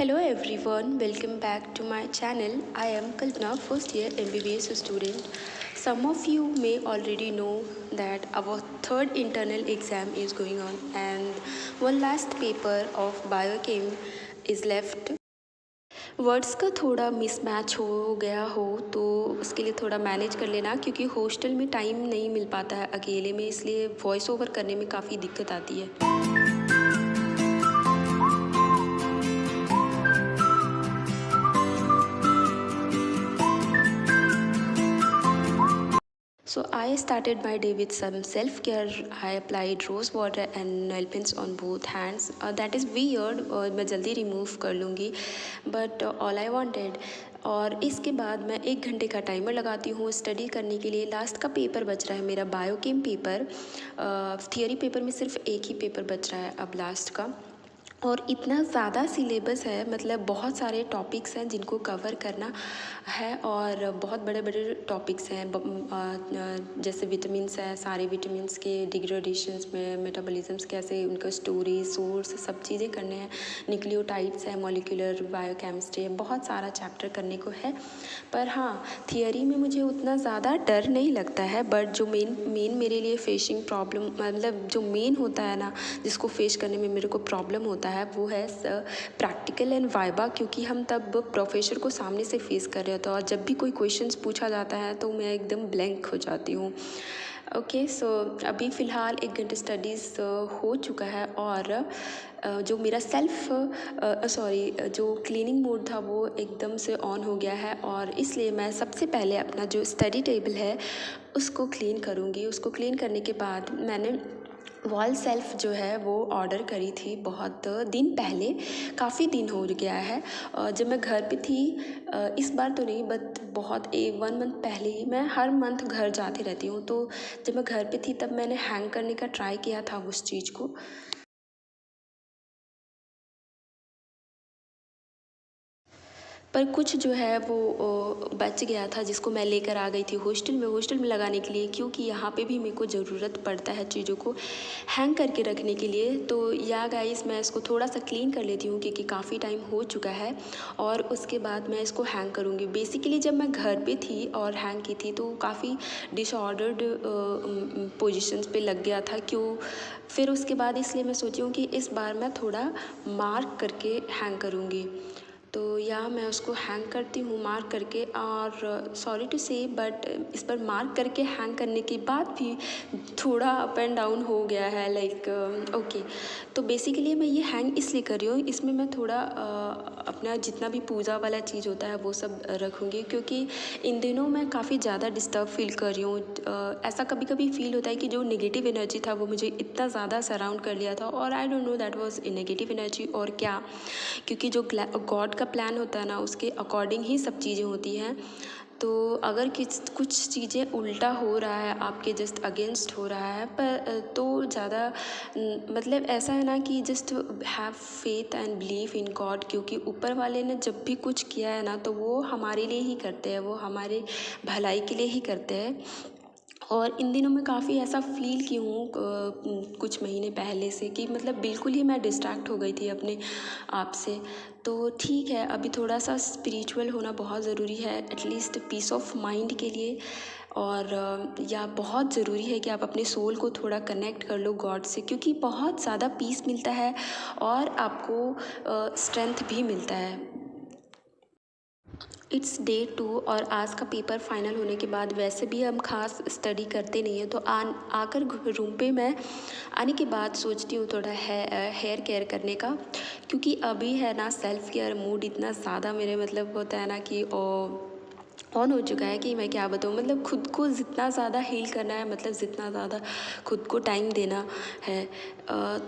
Hello everyone, welcome back to my channel. I am Kalpana, first year MBBS student. Some of you may already know that our third internal exam is going on and one last paper of biochem is left. Words का थोड़ा mismatch हो गया हो तो उसके लिए थोड़ा manage कर लेना, क्योंकि हॉस्टल में टाइम नहीं मिल पाता है अकेले में, इसलिए वॉइस ओवर करने में काफ़ी दिक्कत आती है। So I started my day with some self-care. I applied rose water and nail pins on both hands. That is weird और मैं जल्दी रिमूव कर लूँगी, but all I wanted। और इसके बाद मैं 1 घंटे का टाइमर लगाती हूँ स्टडी करने के लिए। लास्ट का पेपर बच रहा है मेरा बायोकेम पेपर। थियोरी पेपर में सिर्फ एक ही पेपर बच रहा है अब लास्ट का, और इतना ज़्यादा सिलेबस है, मतलब बहुत सारे टॉपिक्स हैं जिनको कवर करना है और बहुत बड़े बड़े टॉपिक्स हैं, जैसे विटामिन्स है, सारे विटामिन्स के डिग्रेडेशंस में मेटाबॉलिज्म्स कैसे, उनका स्टोरी सोर्स सब चीज़ें करने हैं। न्यूक्लियोटाइड्स है, मॉलिक्यूलर बायोकेमिस्ट्री है, बहुत सारा चैप्टर करने को है। पर हाँ, थियोरी में मुझे उतना ज़्यादा डर नहीं लगता है, बट जो मेन मेरे लिए फेसिंग प्रॉब्लम, मतलब जो मेन होता है ना, जिसको फेस करने में मेरे को प्रॉब्लम होता है, वो है प्रैक्टिकल एंड वाइबा, क्योंकि हम तब प्रोफेसर को सामने से फेस कर रहे होते हैं और जब भी कोई क्वेश्चंस पूछा जाता है तो मैं एकदम ब्लैंक हो जाती हूँ। ओके, सो अभी फ़िलहाल 1 घंटे स्टडीज़ हो चुका है और जो मेरा जो क्लीनिंग मोड था वो एकदम से ऑन हो गया है, और इसलिए मैं सबसे पहले अपना जो स्टडी टेबल है उसको क्लीन करूँगी। उसको क्लीन करने के बाद मैंने वॉल सेल्फ जो है वो ऑर्डर करी थी बहुत दिन पहले, काफ़ी दिन हो गया है। जब मैं घर पे थी, इस बार तो नहीं, बट बहुत 1 मंथ पहले ही, मैं हर मंथ घर जाती रहती हूँ, तो जब मैं घर पे थी तब मैंने हैंग करने का ट्राई किया था उस चीज़ को। पर कुछ जो है वो बच गया था, जिसको मैं लेकर आ गई थी हॉस्टल में लगाने के लिए, क्योंकि यहाँ पे भी मेरे को ज़रूरत पड़ता है चीज़ों को हैंग करके रखने के लिए। तो या गाइस, मैं इसको थोड़ा सा क्लीन कर लेती हूँ क्योंकि काफ़ी टाइम हो चुका है, और उसके बाद मैं इसको हैंग करूँगी। बेसिकली जब मैं घर पे थी और हैंग की थी तो काफ़ी डिसऑर्डर्ड पोजीशंस पे लग गया था, क्यों, फिर उसके बाद इसलिए मैं सोची हूँ कि इस बार मैं थोड़ा मार्क करके हैंग करूँगी। तो या मैं उसको हैंग करती हूँ मार्क करके, और सॉरी टू से बट इस पर मार्क करके हैंग करने के बाद भी थोड़ा अप एंड डाउन हो गया है, लाइक ओके। तो बेसिकली मैं ये हैंग इसलिए कर रही हूँ, इसमें मैं थोड़ा अपना जितना भी पूजा वाला चीज़ होता है वो सब रखूँगी, क्योंकि इन दिनों मैं काफ़ी ज़्यादा डिस्टर्ब फील कर रही हूँ। ऐसा कभी कभी फील होता है कि जो नेगेटिव एनर्जी था वो मुझे इतना ज़्यादा सराउंड कर लिया था, और I don't know that was a negative energy और क्या, क्योंकि जो गॉड का प्लान होता है ना, उसके अकॉर्डिंग ही सब चीज़ें होती हैं। तो अगर कुछ चीज़ें उल्टा हो रहा है, आपके जस्ट अगेंस्ट हो रहा है, पर तो ज़्यादा मतलब ऐसा है ना कि just have faith and believe in God, क्योंकि ऊपर वाले ने जब भी कुछ किया है ना तो वो हमारे लिए ही करते हैं, वो हमारे भलाई के लिए ही करते हैं। और इन दिनों में काफ़ी ऐसा फ़ील की हूँ कुछ महीने पहले से, कि मतलब बिल्कुल ही मैं डिस्ट्रैक्ट हो गई थी अपने आप से। तो ठीक है, अभी थोड़ा सा स्पिरिचुअल होना बहुत ज़रूरी है, एटलीस्ट पीस ऑफ माइंड के लिए, और या बहुत ज़रूरी है कि आप अपने सोल को थोड़ा कनेक्ट कर लो गॉड से, क्योंकि बहुत ज़्यादा पीस मिलता है और आपको स्ट्रेंथ भी मिलता है। इट्स डे 2 और आज का पेपर फाइनल होने के बाद वैसे भी हम खास स्टडी करते नहीं हैं, तो आकर रूम पे मैं आने के बाद सोचती हूँ थोड़ा हेयर केयर करने का, क्योंकि अभी है ना सेल्फ़ केयर मूड इतना ज़्यादा मेरे मतलब होता है ना कि ऑन हो चुका है कि मैं क्या बताऊँ, मतलब खुद को जितना ज़्यादा हील करना है, मतलब जितना ज़्यादा खुद को टाइम देना है।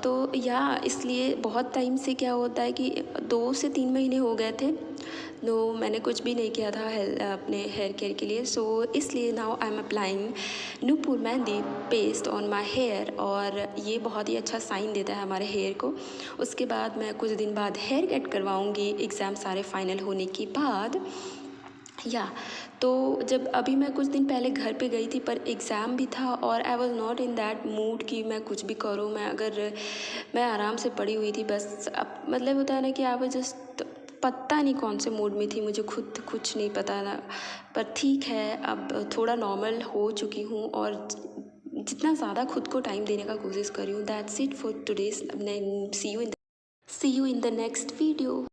तो या इसलिए बहुत टाइम से क्या होता है कि 2 से 3 महीने हो गए थे, नो मैंने कुछ भी नहीं किया था अपने हेयर केयर के लिए। सो इसलिए now I am applying Nupur mehndi paste on my hair, और ये बहुत ही अच्छा साइन देता है हमारे हेयर को। उसके बाद मैं कुछ दिन बाद हेयर कट करवाऊँगी एग्ज़ाम सारे फाइनल होने के बाद। या तो जब अभी मैं कुछ दिन पहले घर पे गई थी, पर एग्ज़ाम भी था और I was not in that mood कि मैं कुछ भी करूँ। मैं आराम से पड़ी हुई थी बस। अब मतलब होता है ना कि आई वॉज जस्ट पता नहीं कौन से मूड में थी, मुझे खुद कुछ नहीं पता ना। पर ठीक है, अब थोड़ा नॉर्मल हो चुकी हूँ और जितना ज़्यादा खुद को टाइम देने का कोशिश कर रही हूँ। That's it for today's. See you in the next video.